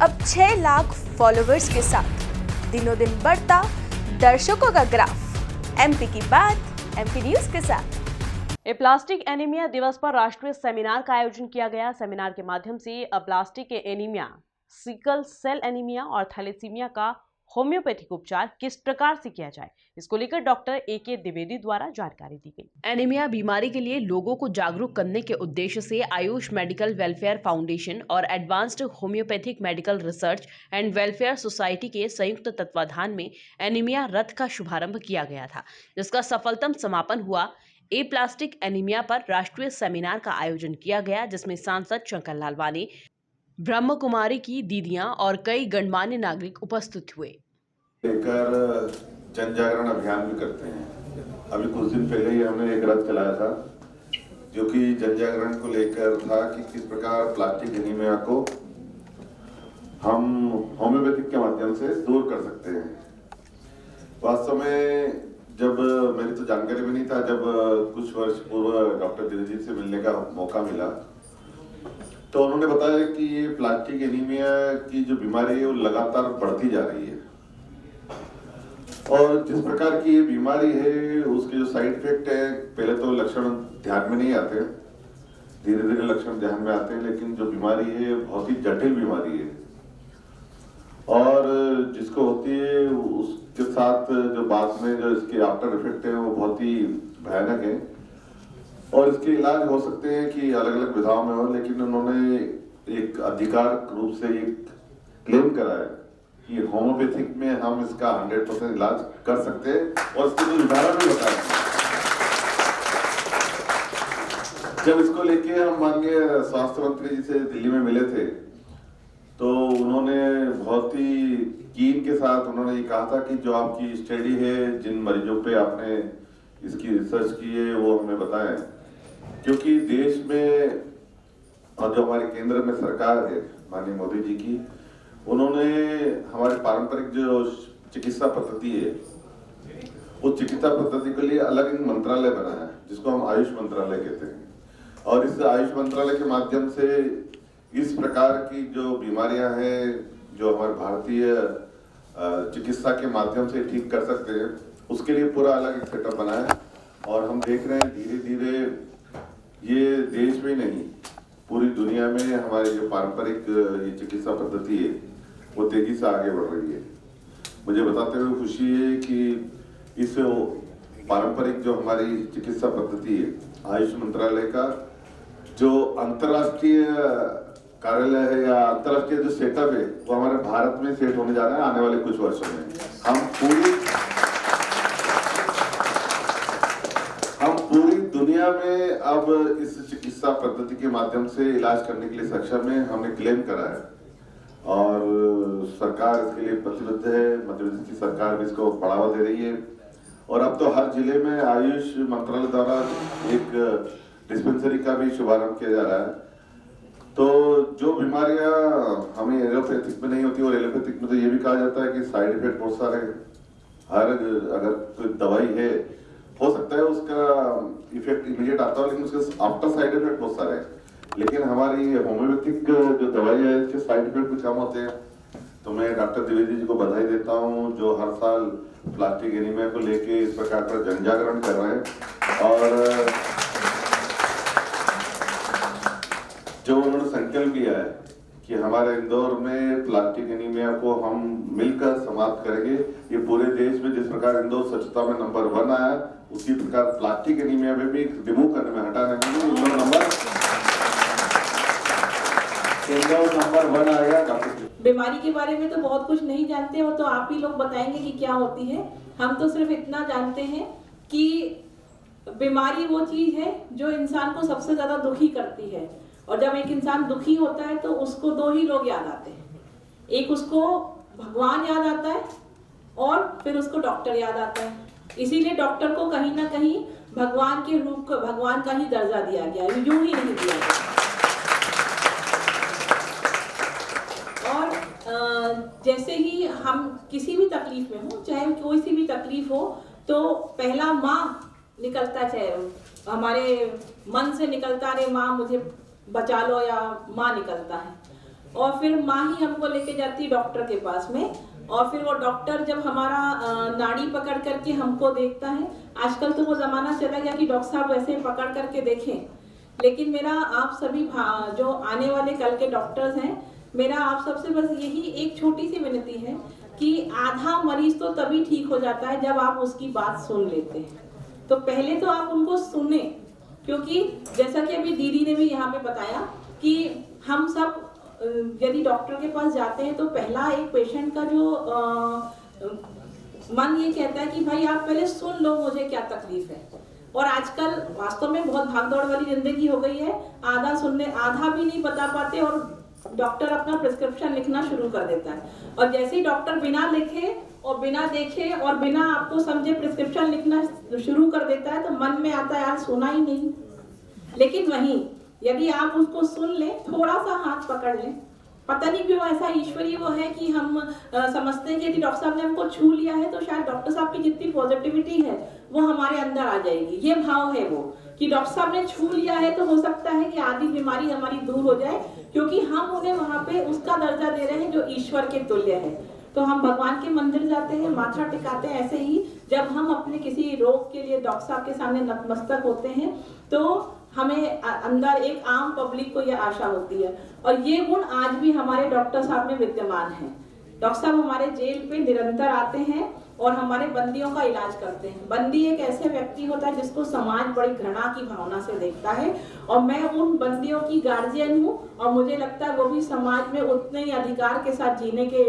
अब 6 लाख फॉलोवर्स के साथ दिनों दिन बढ़ता दर्शकों का ग्राफ। एमपी की बात एमपी न्यूज के साथ। प्लास्टिक एनीमिया दिवस पर राष्ट्रीय सेमिनार का आयोजन किया गया। सेमिनार के माध्यम से plastic anaemia, sickle cell anaemia और थैलेसीमिया का होम्योपैथिक उपचार किस प्रकार से किया जाए, इसको लेकर डॉक्टर AK द्विवेदी द्वारा जानकारी दी गई। एनीमिया बीमारी के लिए लोगों को जागरूक करने के उद्देश्य से आयुष मेडिकल वेलफेयर फाउंडेशन और advanced homeopathic medical research and welfare society के संयुक्त तत्वाधान में एनीमिया रथ का शुभारंभ किया गया था, जिसका सफलतम समापन हुआ। प्लास्टिक एनीमिया पर राष्ट्रीय सेमिनार का आयोजन किया गया, जिसमें सांसद शंकर लालवानी, ब्रह्म कुमारी की दीदियां और कई गणमान्य नागरिक उपस्थित हुए। लेकर जन जागरण अभियान भी करते हैं। अभी कुछ दिन पहले ही हमने एक रथ चलाया था जो कि जन जागरण को लेकर था कि किस प्रकार प्लास्टिक एनीमिया को हम होम्योपैथिक के माध्यम से दूर कर सकते हैं। वास्तव में जब मेरी तो जानकारी भी नहीं था, जब कुछ वर्ष पूर्व डॉक्टर द्विवेदी से मिलने का मौका मिला तो उन्होंने बताया कि ये प्लास्टिक एनीमिया की जो बीमारी है वो लगातार बढ़ती जा रही है और जिस प्रकार की ये बीमारी है उसके जो साइड इफेक्ट है, पहले तो लक्षण ध्यान में नहीं आते, धीरे धीरे लक्षण ध्यान में आते हैं, लेकिन जो बीमारी है बहुत ही जटिल बीमारी है और जिसको होती है उसके साथ जो बाद में जो इसके आफ्टर इफेक्ट है वो बहुत ही भयानक है और इसके इलाज हो सकते हैं कि अलग अलग विधाओं में हो, लेकिन उन्होंने एक आधिकारिक रूप से एक क्लेम करा है कि होम्योपैथिक में हम इसका 100% इलाज कर सकते हैं और इसके कुछ उदाहरण भी बताए। जब इसको लेके हम माननीय स्वास्थ्य मंत्री जी से दिल्ली में मिले थे तो उन्होंने बहुत ही कीन के साथ उन्होंने ये कहा था कि जो आपकी स्टडी है, जिन मरीजों पे आपने इसकी रिसर्च की है वो हमें बताएं, क्योंकि देश में और जो हमारे केंद्र में सरकार है माननीय मोदी जी की, उन्होंने हमारे पारंपरिक जो चिकित्सा पद्धति है उस चिकित्सा पद्धति के लिए अलग एक मंत्रालय बनाया है जिसको हम आयुष मंत्रालय कहते हैं और इस आयुष मंत्रालय के माध्यम से इस प्रकार की जो बीमारियां हैं जो हमारे भारतीय चिकित्सा के माध्यम से ठीक कर सकते हैं, उसके लिए पूरा अलग एक सेटअप बनाया है और हम देख रहे हैं धीरे धीरे ये देश में नहीं पूरी दुनिया में हमारी जो पारंपरिक ये चिकित्सा पद्धति है वो तेजी से आगे बढ़ रही है। मुझे बताते हुए खुशी है कि इस पारंपरिक जो हमारी चिकित्सा पद्धति है आयुष मंत्रालय का जो अंतर्राष्ट्रीय कार्यालय है या अंतर्राष्ट्रीय जो सेटअप है वो हमारे भारत में सेट होने जा रहा है आने वाले कुछ वर्षों में। हम पूरी दुनिया में अब इस चिकित्सा पद्धति के माध्यम से इलाज करने के लिए सक्षम है, हमने क्लेम करा है और सरकार इसके लिए प्रतिबद्ध है। मध्य प्रदेश की सरकार भी इसको बढ़ावा दे रही है और अब तो हर जिले में आयुष मंत्रालय द्वारा एक डिस्पेंसरी का भी शुभारंभ किया जा रहा है। तो जो बीमारियां हमें एलोपैथिक में नहीं होती और एलोपैथिक में तो ये भी कहा जाता है कि साइड इफेक्ट बहुत सारे, हर अगर कोई दवाई है हो सकता है उसका इफेक्ट इमीडिएट आता हो लेकिन उसके आफ्टर साइड इफेक्ट बहुत सारे हैं, लेकिन हमारी होम्योपैथिक जो दवाई है इसके साइड इफेक्ट भी कम होते हैं। तो मैं डॉक्टर द्विवेदी जी को बधाई देता हूँ जो हर साल प्लास्टिक एनीमिया को लेके इस प्रकार का जन जागरण कर रहे हैं और जो उन्होंने संकल्प किया है कि हमारे इंदौर में प्लास्टिक एनीमिया को हम मिलकर समाप्त करेंगे। ये पूरे देश में जिस प्रकार इंदौर स्वच्छता में नंबर 1 आया उसी प्रकार प्लास्टिक एनीमिया में भी रिमूव करने में, हटाने में इंदौर नंबर 1 आएगा। बीमारी के बारे में तो बहुत कुछ नहीं जानते हो तो आप ही लोग बताएंगे कि क्या होती है। हम तो सिर्फ इतना जानते हैं कि बीमारी वो चीज है जो इंसान को सबसे ज्यादा दुखी करती है और जब एक इंसान दुखी होता है तो उसको 2 ही लोग याद आते हैं, एक उसको भगवान याद आता है और फिर उसको डॉक्टर याद आता है। इसीलिए डॉक्टर को कहीं ना कहीं भगवान के रूप का, भगवान का ही दर्जा दिया गया है, यूं ही नहीं दिया गया। और जैसे ही हम किसी भी तकलीफ में हो, चाहे कोई सी भी तकलीफ हो, तो पहला माँ निकलता, चाहे हमारे मन से निकलता, अरे माँ मुझे बचा लो, या माँ निकलता है। और फिर माँ ही हमको लेके जाती है डॉक्टर के पास में, और फिर वो डॉक्टर जब हमारा नाड़ी पकड़ करके हमको देखता है। आजकल तो वो ज़माना चला गया कि डॉक्टर साहब वैसे पकड़ करके देखें, लेकिन मेरा आप सभी जो आने वाले कल के डॉक्टर्स हैं, मेरा आप सबसे बस यही एक छोटी सी विनती है कि आधा मरीज तो तभी ठीक हो जाता है जब आप उसकी बात सुन लेते हैं। तो पहले तो आप उनको सुने, क्योंकि जैसा कि अभी दीदी ने भी यहाँ पे बताया कि हम सब यदि डॉक्टर के पास जाते हैं तो पहला एक पेशेंट का जो मन ये कहता है कि भाई आप पहले सुन लो मुझे क्या तकलीफ है। और आजकल वास्तव में बहुत भागदौड़ वाली जिंदगी हो गई है, आधा भी नहीं बता पाते और डॉक्टर अपना प्रिस्क्रिप्शन लिखना शुरू कर देता है। और जैसे ही डॉक्टर बिना लिखे और बिना देखे और बिना आपको समझे प्रिस्क्रिप्शन लिखना शुरू कर देता है तो मन में आता है यार सुना ही नहीं। लेकिन वहीं यदि आप उसको सुन लें, थोड़ा सा हाथ पकड़ लें, पता नहीं क्यों ऐसा ईश्वरीय वो है कि हम समझते हैं कि यदि डॉक्टर साहब ने हमको छू लिया है तो शायद डॉक्टर साहब की जितनी पॉजिटिविटी है वो हमारे अंदर आ जाएगी। ये भाव है वो कि डॉक्टर साहब ने छू लिया है तो हो सकता है कि आधी बीमारी हमारी दूर हो जाए, क्योंकि हम उन्हें वहाँ पे उसका दर्जा दे रहे हैं जो ईश्वर के तुल्य है। तो हम भगवान के मंदिर जाते हैं, माथा टिकाते हैं, ऐसे ही जब हम अपने किसी रोग के लिए डॉक्टर साहब के सामने नतमस्तक होते हैं तो हमें अंदर एक आम पब्लिक को यह आशा होती है। और ये गुण आज भी हमारे डॉक्टर साहब में विद्यमान है। डॉक्टर साहब हमारे जेल पे निरंतर आते हैं और हमारे बंदियों का इलाज करते हैं। बंदी एक ऐसे व्यक्ति होता है जिसको समाज बड़ी घृणा की भावना से देखता है, और मैं उन बंदियों की गार्जियन हूँ और मुझे लगता है वो भी समाज में उतने ही अधिकार के साथ जीने के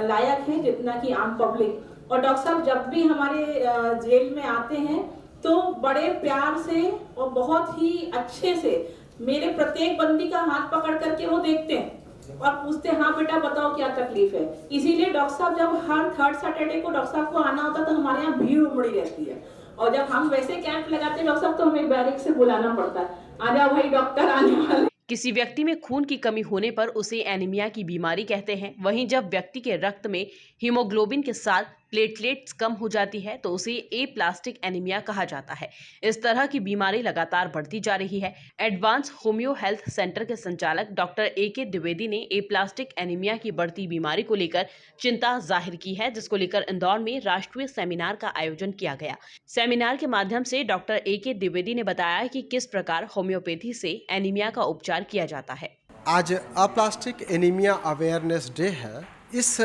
लायक है जितना कि आम पब्लिक। और डॉक्टर साहब जब भी हमारे जेल में आते हैं तो बड़े प्यार से और बहुत ही अच्छे से मेरे प्रत्येक बंदी का हाथ पकड़ करके वो देखते हैं और पूछते हैं, हाँ बेटा बताओ क्या तकलीफ है। इसीलिए डॉक्टर साहब जब हर थर्ड सैटरडे को डॉक्टर साहब को आना होता है तो हमारे यहाँ भीड़ उमड़ी रहती है। और जब हम वैसे कैंप लगाते हैं डॉक्टर साहब तो हमें बैरिक से बुलाना पड़ता है, आ जाओ भाई डॉक्टर आने वाले। किसी व्यक्ति में खून की कमी होने पर उसे एनीमिया की बीमारी कहते हैं। वहीं जब व्यक्ति के रक्त में हीमोग्लोबिन के साथ प्लेटलेट्स कम हो जाती है तो उसे एप्लास्टिक एनीमिया कहा जाता है। इस तरह की बीमारी लगातार बढ़ती जा रही है। एडवांस होम्यो हेल्थ सेंटर के संचालक डॉक्टर AK द्विवेदी ने एप्लास्टिक एनीमिया की बढ़ती बीमारी को लेकर चिंता जाहिर की है, जिसको लेकर इंदौर में राष्ट्रीय सेमिनार का आयोजन किया गया। सेमिनार के माध्यम से डॉक्टर AK द्विवेदी ने बताया कि किस प्रकार होम्योपैथी से एनीमिया का उपचार किया जाता है। आज अप्लास्टिक एनीमिया अवेयरनेस डे है। इस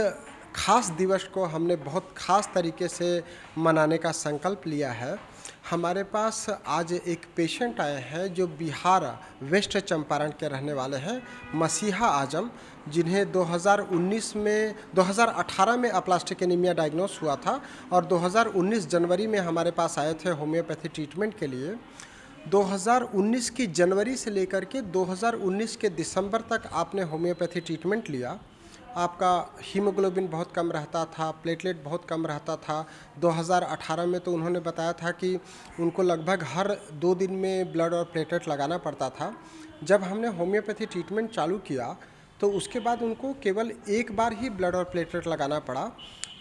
खास दिवस को हमने बहुत खास तरीके से मनाने का संकल्प लिया है। हमारे पास आज एक पेशेंट आए हैं जो बिहार वेस्ट चंपारण के रहने वाले हैं, मसीहा आजम, जिन्हें 2018 में अप्लास्टिक एनीमिया डायग्नोस हुआ था और 2019 जनवरी में हमारे पास आए थे होम्योपैथी ट्रीटमेंट के लिए। 2019 की जनवरी से लेकर के 2019 के दिसंबर तक आपने होम्योपैथी ट्रीटमेंट लिया। आपका हीमोग्लोबिन बहुत कम रहता था, प्लेटलेट बहुत कम रहता था। 2018 में तो उन्होंने बताया था कि उनको लगभग हर 2 दिन में ब्लड और प्लेटलेट लगाना पड़ता था। जब हमने होम्योपैथी ट्रीटमेंट चालू किया तो उसके बाद उनको केवल एक बार ही ब्लड और प्लेटलेट लगाना पड़ा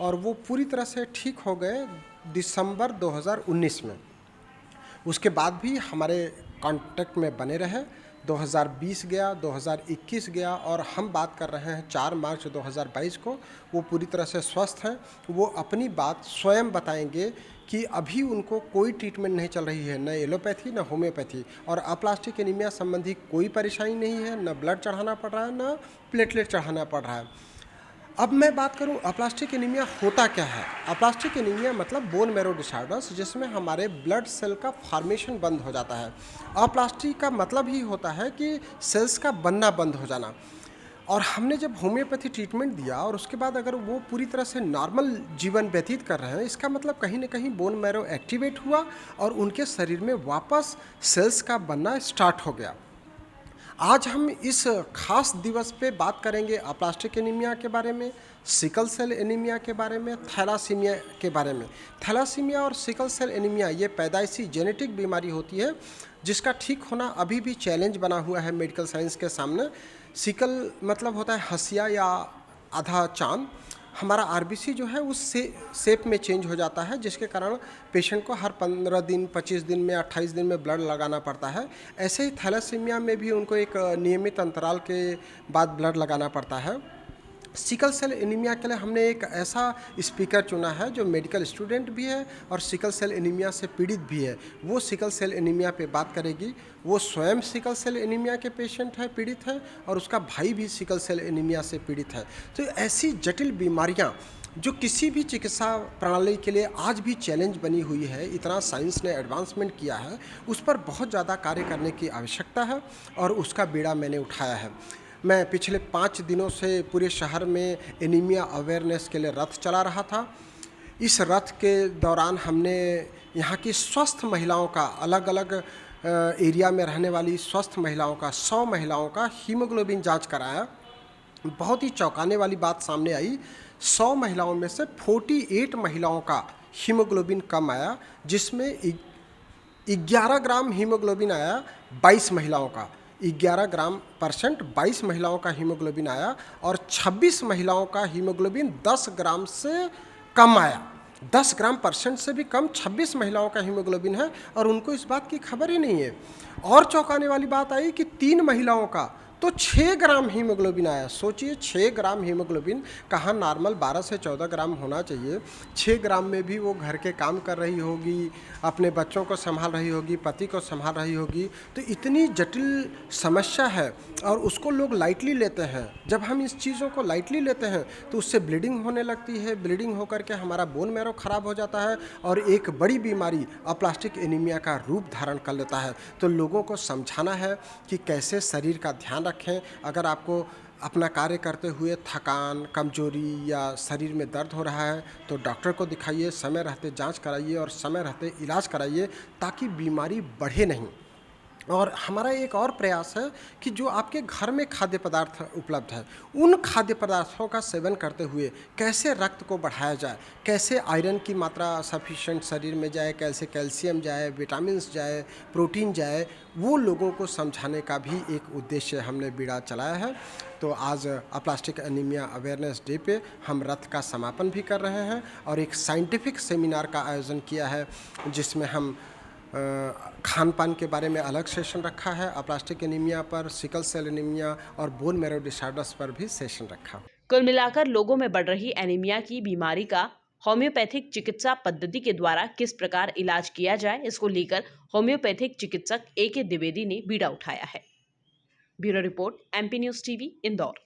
और वो पूरी तरह से ठीक हो गए दिसंबर 2019 में। उसके बाद भी हमारे कांटेक्ट में बने रहे। 2020 गया, 2021 गया और हम बात कर रहे हैं 4 मार्च 2022 को। वो पूरी तरह से स्वस्थ हैं। वो अपनी बात स्वयं बताएंगे कि अभी उनको कोई ट्रीटमेंट नहीं चल रही है, न एलोपैथी न होम्योपैथी, और अप्लास्टिक एनीमिया संबंधी कोई परेशानी नहीं है, न ब्लड चढ़ाना पड़ रहा है न प्लेटलेट चढ़ाना पड़ रहा है। अब मैं बात करूं अप्लास्टिक एनीमिया होता क्या है। अप्लास्टिक एनीमिया मतलब बोन मैरो डिसऑर्डर्स, जिसमें हमारे ब्लड सेल का फॉर्मेशन बंद हो जाता है। अप्लास्टिक का मतलब ही होता है कि सेल्स का बनना बंद हो जाना। और हमने जब होम्योपैथी ट्रीटमेंट दिया और उसके बाद अगर वो पूरी तरह से नॉर्मल जीवन व्यतीत कर रहे हैं, इसका मतलब कहीं ना कहीं बोन मैरो एक्टिवेट हुआ और उनके शरीर में वापस सेल्स का बनना स्टार्ट हो गया। आज हम इस खास दिवस पे बात करेंगे अप्लास्टिक एनीमिया के बारे में, सिकल सेल एनीमिया के बारे में, थैलासीमिया के बारे में। थैलासीमिया और सिकल सेल एनीमिया ये पैदाइशी जेनेटिक बीमारी होती है जिसका ठीक होना अभी भी चैलेंज बना हुआ है मेडिकल साइंस के सामने। सिकल मतलब होता है हंसिया या आधा चांद। हमारा आरबीसी जो है उस शेप में चेंज हो जाता है, जिसके कारण पेशेंट को हर 15 दिन, 25 दिन में, 28 दिन में ब्लड लगाना पड़ता है। ऐसे ही थैलेसीमिया में भी उनको एक नियमित अंतराल के बाद ब्लड लगाना पड़ता है। सिकल सेल एनीमिया के लिए हमने एक ऐसा स्पीकर चुना है जो मेडिकल स्टूडेंट भी है और सिकल सेल एनीमिया से पीड़ित भी है। वो सिकल सेल एनीमिया पे बात करेगी। वो स्वयं सिकल सेल एनीमिया के पेशेंट है, पीड़ित है, और उसका भाई भी सिकल सेल एनीमिया से पीड़ित है। तो ऐसी जटिल बीमारियां जो किसी भी चिकित्सा प्रणाली के लिए आज भी चैलेंज बनी हुई है, इतना साइंस ने एडवांसमेंट किया है, उस पर बहुत ज़्यादा कार्य करने की आवश्यकता है और उसका बीड़ा मैंने उठाया है। मैं पिछले 5 दिनों से पूरे शहर में एनीमिया अवेयरनेस के लिए रथ चला रहा था। इस रथ के दौरान हमने यहाँ की स्वस्थ महिलाओं का, अलग अलग एरिया में रहने वाली स्वस्थ महिलाओं का, 100 महिलाओं का हीमोग्लोबिन जांच कराया। बहुत ही चौंकाने वाली बात सामने आई। 100 महिलाओं में से 48 महिलाओं का हीमोग्लोबिन कम आया, जिसमें 11 ग्राम हीमोग्लोबिन आया 22 महिलाओं का। 11 ग्राम % 22 महिलाओं का हीमोग्लोबिन आया और 26 महिलाओं का हीमोग्लोबिन 10 ग्राम से कम आया। 10 ग्राम % से भी कम 26 महिलाओं का हीमोग्लोबिन है और उनको इस बात की खबर ही नहीं है। और चौंकाने वाली बात आई कि 3 महिलाओं का तो 6 ग्राम हीमोग्लोबिन आया। सोचिए, 6 ग्राम हीमोग्लोबिन, कहाँ नॉर्मल 12 से 14 ग्राम होना चाहिए। 6 ग्राम में भी वो घर के काम कर रही होगी, अपने बच्चों को संभाल रही होगी, पति को संभाल रही होगी। तो इतनी जटिल समस्या है और उसको लोग लाइटली लेते हैं। जब हम इस चीज़ों को लाइटली लेते हैं तो उससे ब्लीडिंग होने लगती है। ब्लीडिंग होकर के हमारा बोन मैरो खराब हो जाता है और एक बड़ी बीमारी अप्लास्टिक एनीमिया का रूप धारण कर लेता है। तो लोगों को समझाना है कि कैसे शरीर का ध्यान रखें। अगर आपको अपना कार्य करते हुए थकान, कमजोरी या शरीर में दर्द हो रहा है तो डॉक्टर को दिखाइए, समय रहते जांच कराइए और समय रहते इलाज कराइए, ताकि बीमारी बढ़े नहीं। और हमारा एक और प्रयास है कि जो आपके घर में खाद्य पदार्थ उपलब्ध है, उन खाद्य पदार्थों का सेवन करते हुए कैसे रक्त को बढ़ाया जाए, कैसे आयरन की मात्रा सफिशिएंट शरीर में जाए, कैसे कैल्शियम जाए, विटामिन्स जाए, प्रोटीन जाए, वो लोगों को समझाने का भी एक उद्देश्य हमने बीड़ा चलाया है। तो आज अप्लास्टिक एनीमिया अवेयरनेस डे पे हम रथ का समापन भी कर रहे हैं और एक साइंटिफिक सेमिनार का आयोजन किया है, जिसमें हम खान पान के बारे में अलग सेशन रखा है, अप्लास्टिक एनीमिया पर, सिकल सेल एनीमिया और बोन मैरो डिसऑर्डर्स पर भी सेशन रखा। कुल मिलाकर लोगों में बढ़ रही एनीमिया की बीमारी का होम्योपैथिक चिकित्सा पद्धति के द्वारा किस प्रकार इलाज किया जाए, इसको लेकर होम्योपैथिक चिकित्सक AK द्विवेदी ने बीड़ा उठाया है। Bureau report, MP news TV, Indore.